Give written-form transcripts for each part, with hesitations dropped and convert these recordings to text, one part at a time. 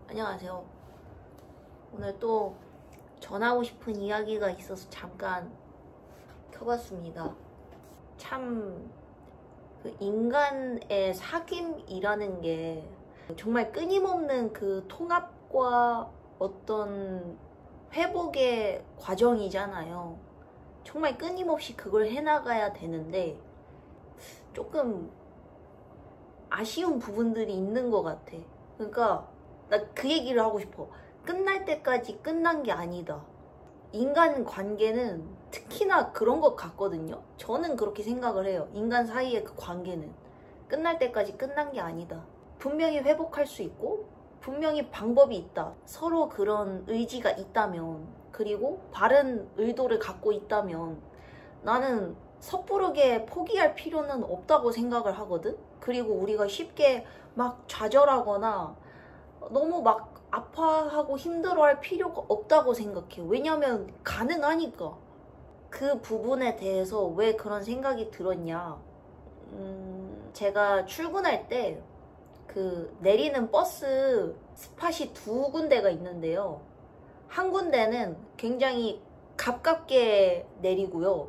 안녕하세요. 오늘 또 전하고 싶은 이야기가 있어서 잠깐 켜봤습니다. 참, 그 인간의 사귐이라는 게 정말 끊임없는 그 통합과 어떤 회복의 과정이잖아요. 정말 끊임없이 그걸 해나가야 되는데 조금 아쉬운 부분들이 있는 것 같아. 그러니까 나 그 얘기를 하고 싶어. 끝날 때까지 끝난 게 아니다. 인간 관계는 특히나 그런 것 같거든요. 저는 그렇게 생각을 해요. 인간 사이의 그 관계는 끝날 때까지 끝난 게 아니다. 분명히 회복할 수 있고 분명히 방법이 있다. 서로 그런 의지가 있다면, 그리고 바른 의도를 갖고 있다면 나는 섣부르게 포기할 필요는 없다고 생각을 하거든. 그리고 우리가 쉽게 막 좌절하거나 너무 막 아파하고 힘들어할 필요가 없다고 생각해요. 왜냐면 가능하니까. 그 부분에 대해서 왜 그런 생각이 들었냐. 제가 출근할 때 그 내리는 버스 스팟이 두 군데가 있는데요. 한 군데는 굉장히 가깝게 내리고요.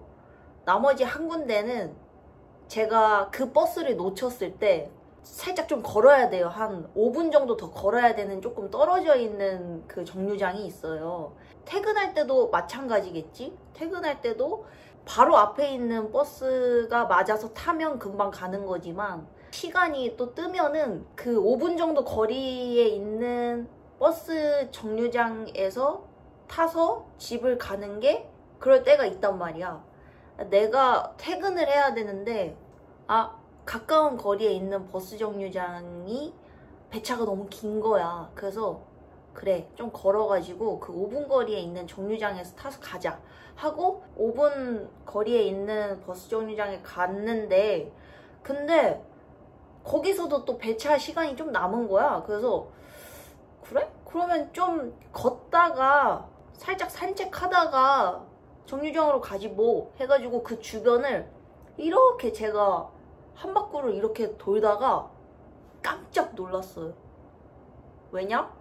나머지 한 군데는 제가 그 버스를 놓쳤을 때 살짝 좀 걸어야 돼요. 한 5분 정도 더 걸어야 되는 조금 떨어져 있는 그 정류장이 있어요. 퇴근할 때도 마찬가지겠지? 퇴근할 때도 바로 앞에 있는 버스가 맞아서 타면 금방 가는 거지만, 시간이 또 뜨면은 그 5분 정도 거리에 있는 버스 정류장에서 타서 집을 가는 게 그럴 때가 있단 말이야. 내가 퇴근을 해야 되는데 가까운 거리에 있는 버스 정류장이 배차가 너무 긴 거야. 그래서 그래, 좀 걸어가지고 그 5분 거리에 있는 정류장에서 타서 가자 하고 5분 거리에 있는 버스 정류장에 갔는데, 근데 거기서도 또 배차 시간이 좀 남은 거야. 그래서 그래? 그러면 좀 걷다가 살짝 산책하다가 정류장으로 가지 뭐 해가지고 그 주변을 이렇게 제가 한 바퀴를 이렇게 돌다가 깜짝 놀랐어요. 왜냐?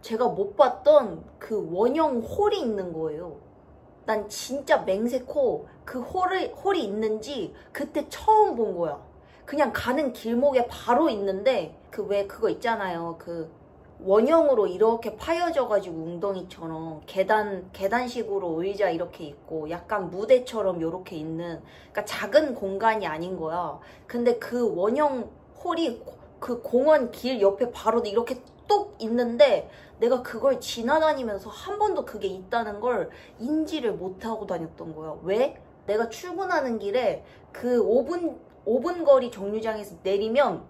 제가 못 봤던 그 원형 홀이 있는 거예요. 난 진짜 맹세코 그 홀이 있는지 그때 처음 본 거야. 그냥 가는 길목에 바로 있는데, 그 왜 그거 있잖아요. 그 원형으로 이렇게 파여져가지고 웅덩이처럼 계단식으로 의자 이렇게 있고 약간 무대처럼 이렇게 있는, 그러니까 작은 공간이 아닌 거야. 근데 그 원형 홀이 그 공원 길 옆에 바로 이렇게 뚝 있는데, 내가 그걸 지나다니면서 한 번도 그게 있다는 걸 인지를 못하고 다녔던 거야. 왜? 내가 출근하는 길에 그 5분 거리 정류장에서 내리면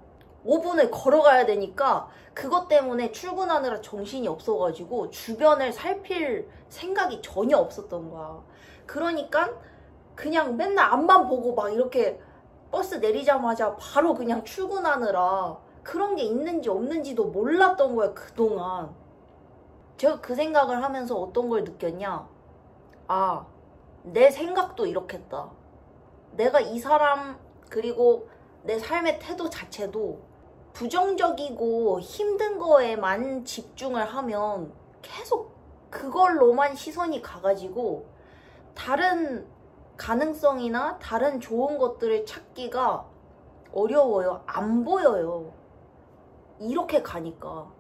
5분을 걸어가야 되니까 그것 때문에 출근하느라 정신이 없어가지고 주변을 살필 생각이 전혀 없었던 거야. 그러니까 그냥 맨날 앞만 보고 막 이렇게 버스 내리자마자 바로 그냥 출근하느라 그런 게 있는지 없는지도 몰랐던 거야, 그동안. 제가 그 생각을 하면서 어떤 걸 느꼈냐. 내 생각도 이렇겠다. 내가 이 사람, 그리고 내 삶의 태도 자체도 부정적이고 힘든 거에만 집중을 하면 계속 그걸로만 시선이 가가지고 다른 가능성이나 다른 좋은 것들을 찾기가 어려워요. 안 보여요. 이렇게 가니까.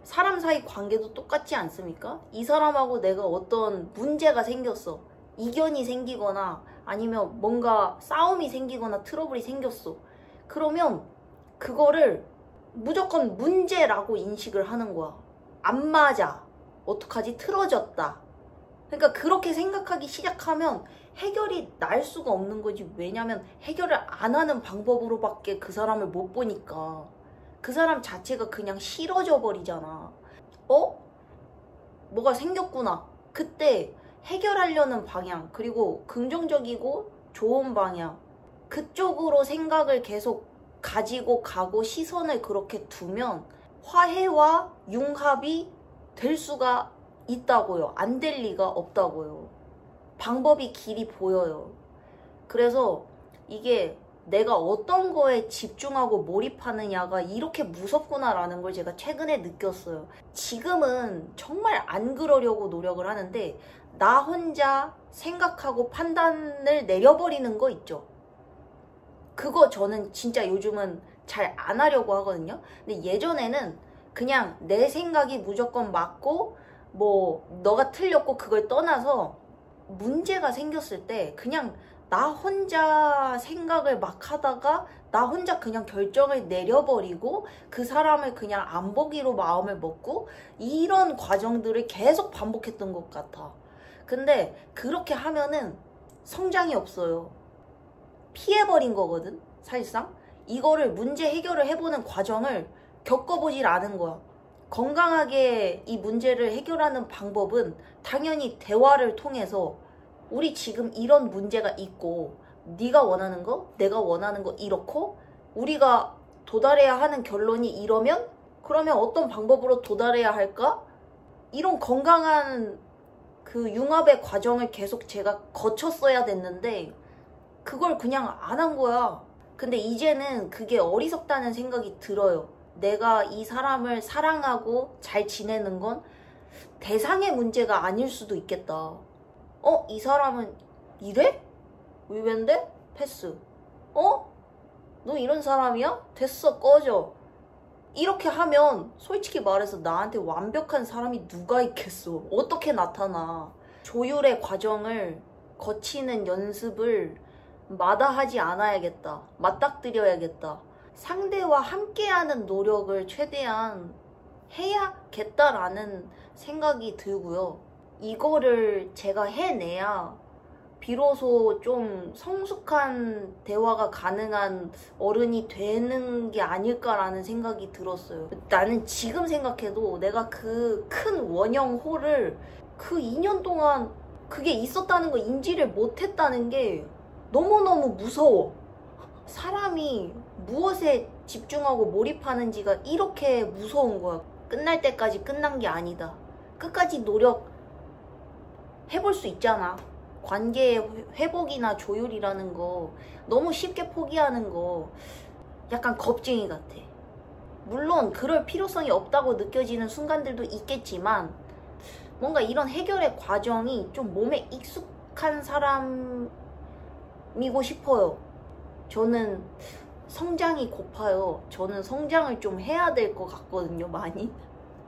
사람 사이 관계도 똑같지 않습니까? 이 사람하고 내가 어떤 문제가 생겼어. 이견이 생기거나 아니면 뭔가 싸움이 생기거나 트러블이 생겼어. 그러면 그거를 무조건 문제라고 인식을 하는 거야. 안 맞아. 어떡하지? 틀어졌다. 그러니까 그렇게 생각하기 시작하면 해결이 날 수가 없는 거지. 왜냐면 해결을 안 하는 방법으로밖에 그 사람을 못 보니까. 그 사람 자체가 그냥 싫어져 버리잖아. 뭐가 생겼구나. 그때 해결하려는 방향, 그리고 긍정적이고 좋은 방향, 그쪽으로 생각을 계속 가지고 가고 시선을 그렇게 두면 화해와 융합이 될 수가 있다고요. 안 될 리가 없다고요. 방법이 길이 보여요. 그래서 이게 내가 어떤 거에 집중하고 몰입하느냐가 이렇게 무섭구나라는 걸 제가 최근에 느꼈어요. 지금은 정말 안 그러려고 노력을 하는데 나 혼자 생각하고 판단을 내려버리는 거 있죠. 그거 저는 진짜 요즘은 잘 안 하려고 하거든요. 근데 예전에는 그냥 내 생각이 무조건 맞고 뭐 너가 틀렸고 그걸 떠나서 문제가 생겼을 때 그냥 나 혼자 생각을 막 하다가 나 혼자 그냥 결정을 내려버리고 그 사람을 그냥 안 보기로 마음을 먹고 이런 과정들을 계속 반복했던 것 같아. 근데 그렇게 하면은 성장이 없어요. 피해버린 거거든, 사실상. 이거를 문제 해결을 해보는 과정을 겪어보질 않은 거야. 건강하게 이 문제를 해결하는 방법은 당연히 대화를 통해서 우리 지금 이런 문제가 있고 네가 원하는 거, 내가 원하는 거 이렇고 우리가 도달해야 하는 결론이 이러면 그러면 어떤 방법으로 도달해야 할까? 이런 건강한 그 융합의 과정을 계속 제가 거쳤어야 됐는데 그걸 그냥 안 한 거야. 근데 이제는 그게 어리석다는 생각이 들어요. 내가 이 사람을 사랑하고 잘 지내는 건 대상의 문제가 아닐 수도 있겠다. 이 사람은 이래? 의외인데? 패스. 너 이런 사람이야? 됐어, 꺼져. 이렇게 하면 솔직히 말해서 나한테 완벽한 사람이 누가 있겠어. 어떻게 나타나. 조율의 과정을 거치는 연습을 마다하지 않아야겠다. 맞닥뜨려야겠다. 상대와 함께하는 노력을 최대한 해야겠다라는 생각이 들고요. 이거를 제가 해내야 비로소 좀 성숙한 대화가 가능한 어른이 되는 게 아닐까라는 생각이 들었어요. 나는 지금 생각해도 내가 그 큰 원형호를 그 2년 동안 그게 있었다는 거 인지를 못했다는 게 너무너무 무서워. 사람이 무엇에 집중하고 몰입하는지가 이렇게 무서운 거야. 끝날 때까지 끝난 게 아니다. 끝까지 노력해볼 수 있잖아. 관계의 회복이나 조율이라는 거 너무 쉽게 포기하는 거 약간 겁쟁이 같아. 물론 그럴 필요성이 없다고 느껴지는 순간들도 있겠지만 뭔가 이런 해결의 과정이 좀 몸에 익숙한 사람이고 싶어요. 저는 성장이 고파요. 저는 성장을 좀 해야 될 것 같거든요, 많이.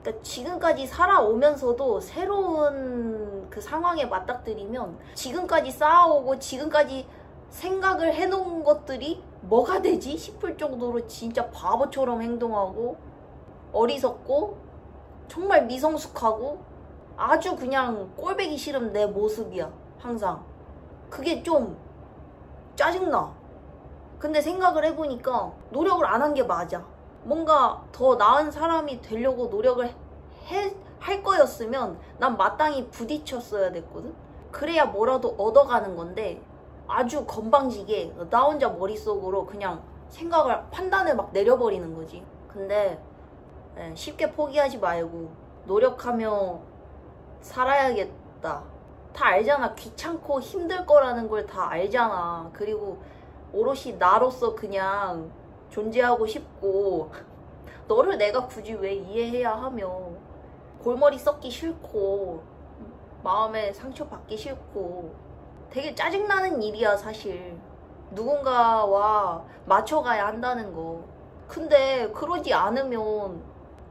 그러니까 지금까지 살아오면서도 새로운 그 상황에 맞닥뜨리면 지금까지 쌓아오고 지금까지 생각을 해놓은 것들이 뭐가 되지 싶을 정도로 진짜 바보처럼 행동하고 어리석고 정말 미성숙하고 아주 그냥 꼴보기 싫은 내 모습이야, 항상. 그게 좀 짜증나. 근데 생각을 해보니까 노력을 안 한 게 맞아. 뭔가 더 나은 사람이 되려고 노력을 할 거였으면 난 마땅히 부딪혔어야 됐거든. 그래야 뭐라도 얻어가는 건데 아주 건방지게 나 혼자 머릿속으로 그냥 생각을 판단을 막 내려버리는 거지. 근데 쉽게 포기하지 말고 노력하며 살아야겠다. 다 알잖아. 귀찮고 힘들 거라는 걸 다 알잖아. 그리고 오롯이 나로서 그냥 존재하고 싶고 너를 내가 굳이 왜 이해해야 하며 골머리 썩기 싫고 마음에 상처받기 싫고 되게 짜증나는 일이야, 사실. 누군가와 맞춰가야 한다는 거. 근데 그러지 않으면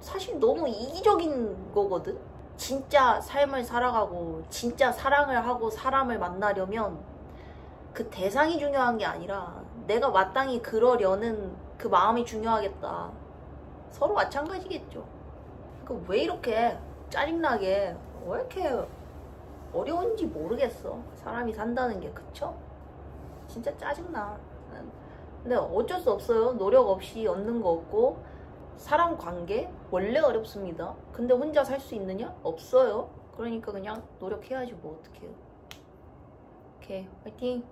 사실 너무 이기적인 거거든. 진짜 삶을 살아가고 진짜 사랑을 하고 사람을 만나려면 그 대상이 중요한 게 아니라 내가 마땅히 그러려는 그 마음이 중요하겠다. 서로 마찬가지겠죠. 그 왜 이렇게 짜증나게 왜 이렇게 어려운지 모르겠어. 사람이 산다는 게. 그쵸? 진짜 짜증나. 근데 어쩔 수 없어요. 노력 없이 얻는 거 없고 사람 관계 원래 어렵습니다. 근데 혼자 살 수 있느냐? 없어요. 그러니까 그냥 노력해야지 뭐 어떡해요. 오케이, 화이팅!